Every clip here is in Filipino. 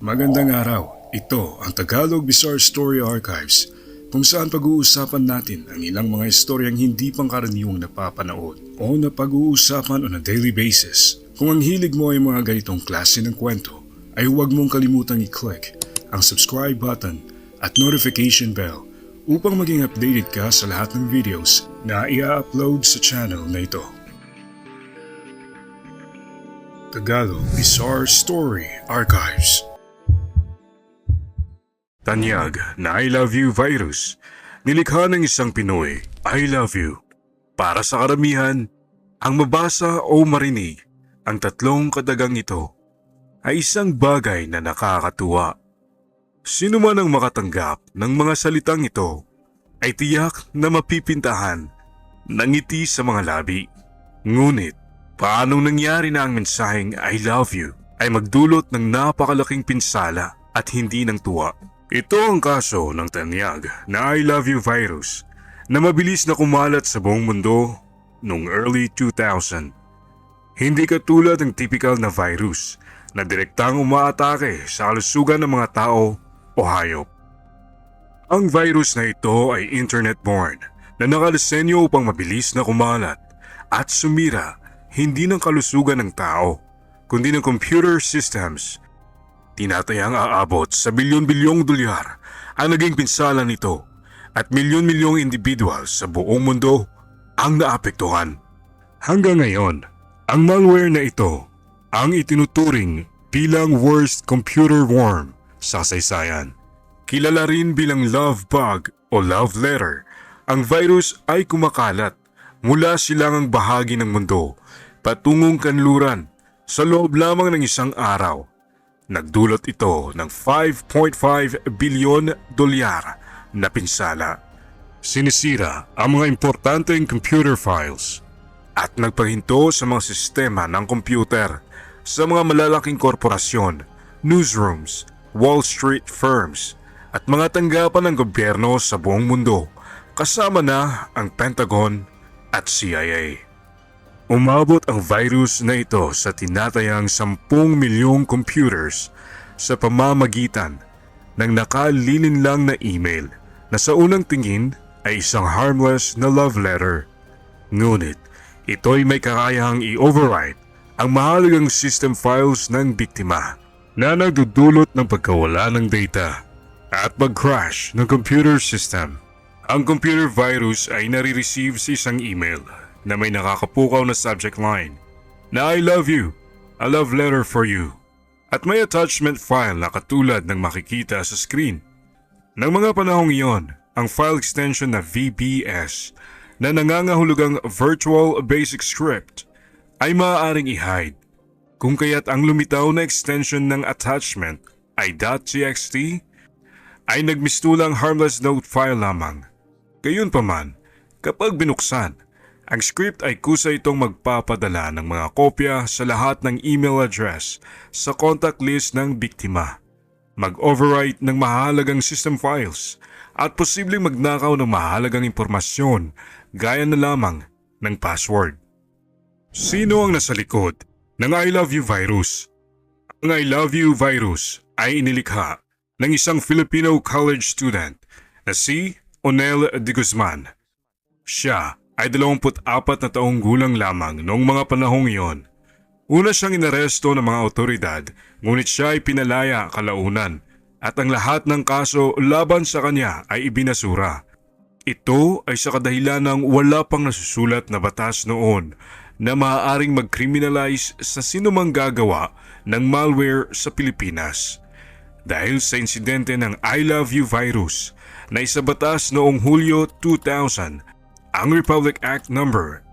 Magandang araw. Ito ang Tagalog Bizarre Story Archives, kung saan pag-uusapan natin ang ilang mga istoryang hindi pangkaraniwang napapanood o napag-uusapan on a daily basis. Kung ang hilig mo ay mga ganitong klase ng kwento, ay huwag mong kalimutang i-click ang subscribe button at notification bell upang maging updated ka sa lahat ng videos na i-upload sa channel na ito. Tagalog Bizarre Story Archives. Tanyag na I love you virus, nilikha ng isang Pinoy, I love you. Para sa karamihan, ang mabasa o marinig ang tatlong katagang ito ay isang bagay na nakakatuwa. Sino man ang makatanggap ng mga salitang ito ay tiyak na mapipintahan ng ngiti sa mga labi. Ngunit, paanong nangyari na ang mensaheng I love you ay magdulot ng napakalaking pinsala at hindi ng tuwa? Ito ang kaso ng tanyag na I love you virus na mabilis na kumalat sa buong mundo noong early 2000. Hindi katulad ng typical na virus na direktang umaatake sa kalusugan ng mga tao o hayop. Ang virus na ito ay internet-born na nakadisenyo upang mabilis na kumalat at sumira hindi ng kalusugan ng tao kundi ng computer systems. Tinatayang aabot sa bilyon-bilyong dolyar ang naging pinsala nito at milyon-milyong individual sa buong mundo ang naapektuhan. Hanggang ngayon, ang malware na ito ang itinuturing bilang worst computer worm sa kasaysayan. Kilala rin bilang love bug o love letter, ang virus ay kumakalat mula silangang bahagi ng mundo patungong kanluran sa loob lamang ng isang araw. Nagdulot ito ng 5.5 bilyon dolyar na pinsala. Sinisira ang mga importanteng computer files at nagpahinto sa mga sistema ng computer sa mga malalaking korporasyon, newsrooms, Wall Street firms at mga tanggapan ng gobyerno sa buong mundo kasama na ang Pentagon at CIA. Umabot ang virus na ito sa tinatayang 10 milyong computers sa pamamagitan ng nakalilin lang na email na sa unang tingin ay isang harmless na love letter. Ngunit ito'y may kakayahang i-overwrite ang mahalagang system files ng biktima na nagdudulot ng pagkawala ng data at mag-crash ng computer system. Ang computer virus ay nare-receive sa isang email na may nakakapukaw na subject line na I love you, a love letter for you, at may attachment file na katulad ng makikita sa screen. Nang mga panahong iyon, ang file extension na VBS na nangangahulugang Virtual Basic Script ay maaaring i-hide, kung kaya't ang lumitaw na extension ng attachment ay .txt ay nagmistulang harmless note file lamang. Gayunpaman, kapag binuksan, ang script ay kusa itong magpapadala ng mga kopya sa lahat ng email address sa contact list ng biktima, mag-overwrite ng mahalagang system files at posibleng magnakaw ng mahalagang impormasyon gaya na lamang ng password. Sino ang nasa likod ng I love you virus? Ang I love you virus ay inilikha ng isang Filipino college student na si Onel de Guzman. Siya ay 24 na taong gulang lamang noong mga panahong iyon. Una siyang inaresto ng mga otoridad, ngunit siya ay pinalaya kalaunan at ang lahat ng kaso laban sa kanya ay ibinasura. Ito ay sa kadahilan ng wala pang nasusulat na batas noon na maaaring mag-criminalize sa sinumang gagawa ng malware sa Pilipinas. Dahil sa insidente ng I love you virus na isabatas noong Hulyo 2000, ang Republic Act No.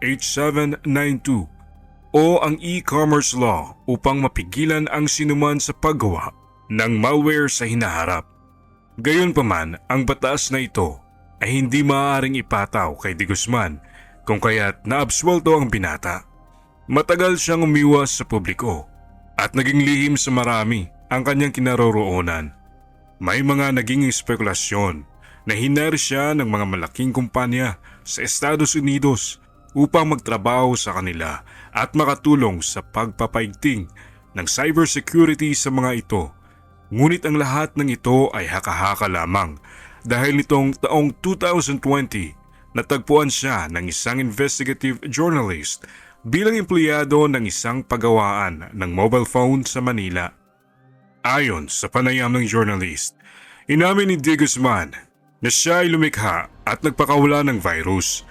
8792 o ang e-commerce law upang mapigilan ang sinuman sa paggawa ng malware sa hinaharap. Gayunpaman, ang batas na ito ay hindi maaaring ipataw kay de Guzman kung kaya't naabsuelto ang binata. Matagal siyang umiwas sa publiko at naging lihim sa marami ang kanyang kinaroroonan. May mga naging espekulasyon na hinire siya ng mga malaking kumpanya sa Estados Unidos upang magtrabaho sa kanila at makatulong sa pagpapaigting ng cybersecurity sa mga ito Ngunit ang lahat ng ito ay haka-haka lamang dahil nitong taong 2020 natagpuan siya ng isang investigative journalist bilang empleyado ng isang pagawaan ng mobile phone sa Manila. Ayon sa panayam ng journalist, inamin ni De Guzman na siya ay lumikha at nagpakawala ng virus.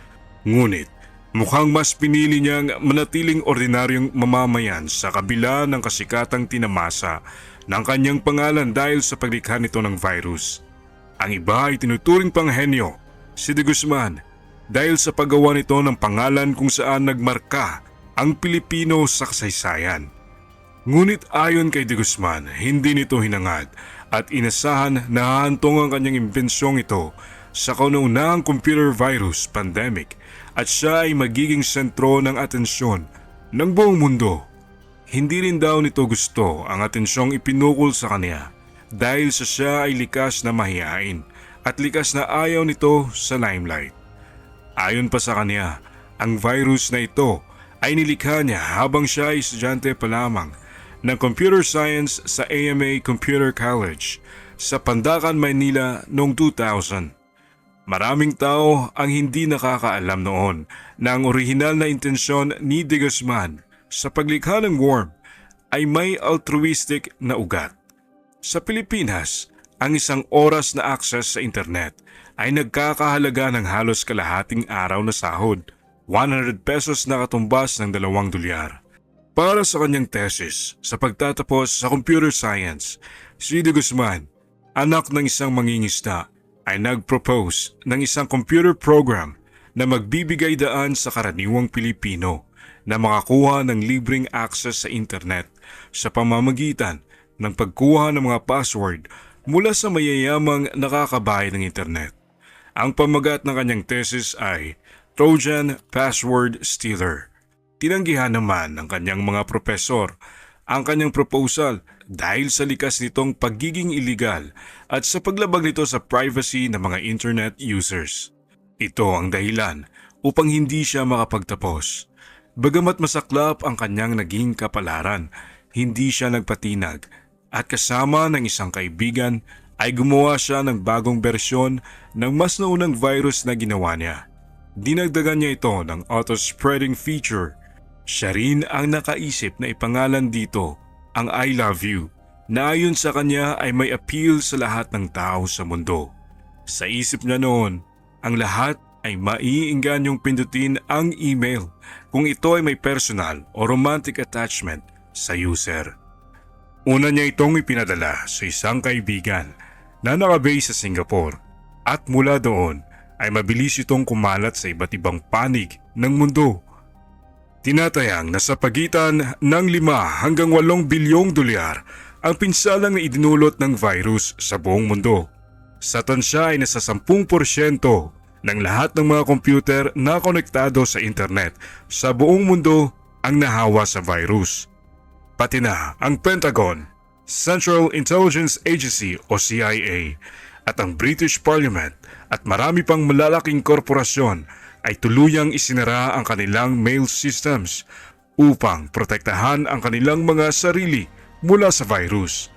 Ngunit mukhang mas pinili niyang manatiling ordinaryong mamamayan sa kabila ng kasikatang tinamasa ng kanyang pangalan dahil sa paglikha nito ng virus. Ang iba ay tinuturing pang henyo si De Guzman dahil sa paggawa nito ng pangalan kung saan nagmarka ang Pilipino sa kasaysayan. Ngunit ayon kay De Guzman, hindi nito hinangad at inasahan na hahantong ang kanyang imbensyong ito sa kauna-unahang computer virus pandemic at siya ay magiging sentro ng atensyon ng buong mundo. Hindi rin daw nito gusto ang atensyong ipinukol sa kanya dahil sa siya ay likas na mahihain at likas na ayaw nito sa limelight. Ayon pa sa kanya, ang virus na ito ay nilikha niya habang siya ay estudyante pa lamang ng Computer Science sa AMA Computer College sa Pandacan, Manila noong 2000. Maraming tao ang hindi nakakaalam noon na ang orihinal na intensyon ni De Guzman sa paglikha ng worm ay may altruistic na ugat. Sa Pilipinas, ang isang oras na access sa internet ay nagkakahalaga ng halos kalahating araw na sahod, 100 pesos na katumbas ng $2. Para sa kanyang thesis sa pagtatapos sa computer science, si De Guzman, anak ng isang mangingisda, ay nag-propose ng isang computer program na magbibigay daan sa karaniwang Pilipino na makakuha ng libreng access sa internet sa pamamagitan ng pagkuha ng mga password mula sa mayayamang nakakabayad ng internet. Ang pamagat ng kanyang thesis ay Trojan Password Stealer. Tinanggihan naman ng kanyang mga propesor ang kanyang proposal dahil sa likas nitong pagiging illegal at sa paglabag nito sa privacy ng mga internet users. Ito ang dahilan upang hindi siya makapagtapos. Bagamat masaklap ang kanyang naging kapalaran, hindi siya nagpatinag at kasama ng isang kaibigan ay gumawa siya ng bagong bersyon ng mas naunang virus na ginawa niya. Dinagdagan niya ito ng auto-spreading feature. Siya rin ang nakaisip na ipangalan dito ang I Love You na ayon sa kanya ay may appeal sa lahat ng tao sa mundo. Sa isip niya noon, ang lahat ay maiingganyong pindutin ang email kung ito ay may personal o romantic attachment sa user. Una niya itong ipinadala sa isang kaibigan na nakabase sa Singapore at mula doon ay mabilis itong kumalat sa iba't ibang panig ng mundo. Tinatayang nasa pagitan ng 5 hanggang 8 bilyong dolyar ang pinsalang na idinulot ng virus sa buong mundo. Sa tansya ay nasa 10% ng lahat ng mga computer na konektado sa internet sa buong mundo ang nahawa sa virus. Pati na ang Pentagon, Central Intelligence Agency o CIA at ang British Parliament at marami pang malalaking korporasyon ay tuluyang isinara ang kanilang mail systems upang protektahan ang kanilang mga sarili mula sa virus.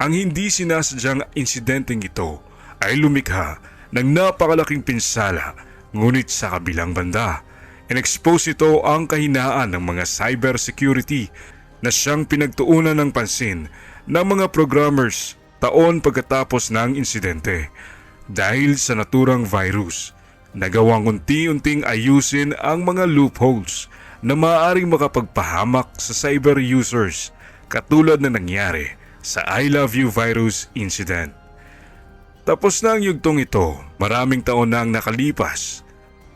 Ang hindi sinasadyang insidenteng ito ay lumikha ng napakalaking pinsala, ngunit sa kabilang banda, in-expose ito ang kahinaan ng mga cybersecurity na siyang pinagtuunan ng pansin ng mga programmers taon pagkatapos ng insidente. Dahil sa naturang virus, nagawang unti-unting ayusin ang mga loopholes na maaaring makapagpahamak sa cyber users katulad na nangyari sa I Love You virus incident. Tapos na ang yugtong ito, maraming taon na ang nakalipas.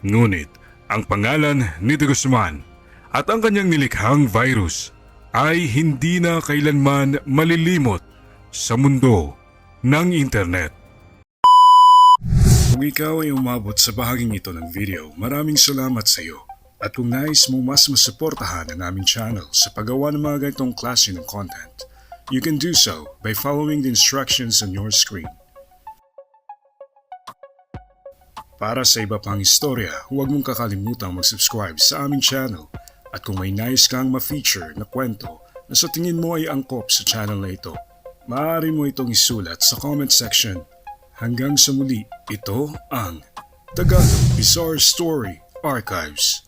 Ngunit ang pangalan ni De Guzman at ang kanyang nilikhang virus ay hindi na kailanman malilimot sa mundo ng internet. Kung ikaw ay umabot sa bahaging ito ng video, maraming salamat sa iyo. At kung nais mo mas masuportahan ang aming channel sa paggawa ng mga ganitong klase ng content, you can do so by following the instructions on your screen. Para sa iba pang istorya, huwag mong kakalimutang mag-subscribe sa aming channel. At kung may nais kang ma-feature na kwento na sa tingin mo ay angkop sa channel na ito, maaari mo itong isulat sa comment section. Hanggang sa muli, ito ang Tagalog Bizarre Story Archives.